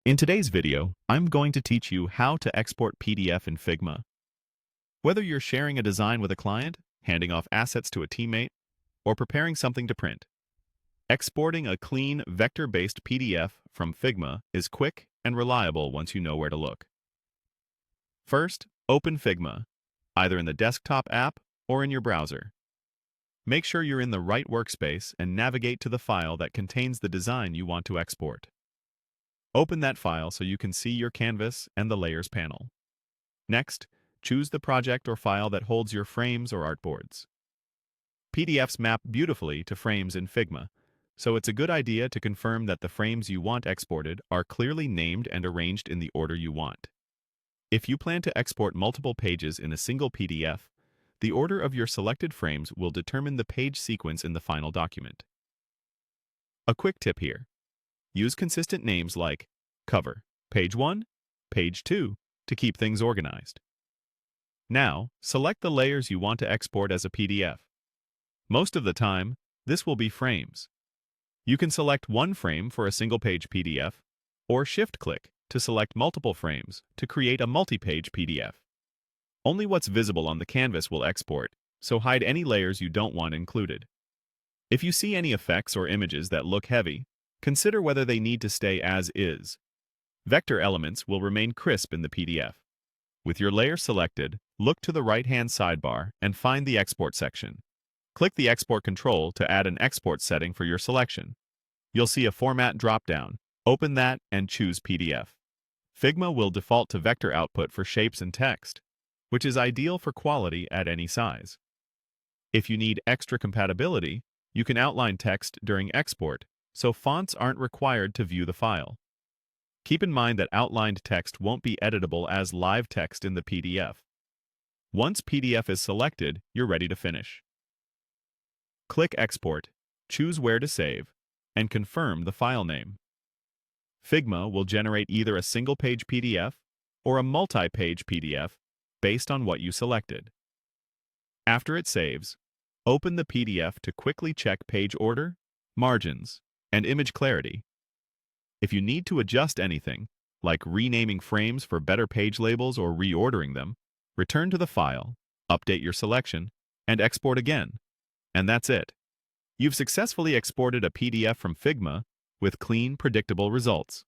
In today's video, I'm going to teach you how to export PDF in Figma. Whether you're sharing a design with a client, handing off assets to a teammate, or preparing something to print, exporting a clean, vector-based PDF from Figma is quick and reliable once you know where to look. First, open Figma, either in the desktop app or in your browser. Make sure you're in the right workspace and navigate to the file that contains the design you want to export. Open that file so you can see your canvas and the Layers panel. Next, choose the project or file that holds your frames or artboards. PDFs map beautifully to frames in Figma, so it's a good idea to confirm that the frames you want exported are clearly named and arranged in the order you want. If you plan to export multiple pages in a single PDF, the order of your selected frames will determine the page sequence in the final document. A quick tip here. Use consistent names like cover, page 1, page 2 to keep things organized. Now, select the layers you want to export as a PDF. Most of the time, this will be frames. You can select one frame for a single-page PDF, or shift-click to select multiple frames to create a multi-page PDF. Only what's visible on the canvas will export, so hide any layers you don't want included. If you see any effects or images that look heavy, consider whether they need to stay as is. Vector elements will remain crisp in the PDF. With your layer selected, look to the right-hand sidebar and find the Export section. Click the Export control to add an export setting for your selection. You'll see a Format drop-down. Open that and choose PDF. Figma will default to vector output for shapes and text, which is ideal for quality at any size. If you need extra compatibility, you can outline text during export, so fonts aren't required to view the file. Keep in mind that outlined text won't be editable as live text in the PDF. Once PDF is selected, you're ready to finish. Click Export, choose where to save, and confirm the file name. Figma will generate either a single-page PDF or a multi-page PDF based on what you selected. After it saves, open the PDF to quickly check page order, margins, and image clarity. If you need to adjust anything, like renaming frames for better page labels or reordering them, return to the file, update your selection, and export again. And that's it. You've successfully exported a PDF from Figma with clean, predictable results.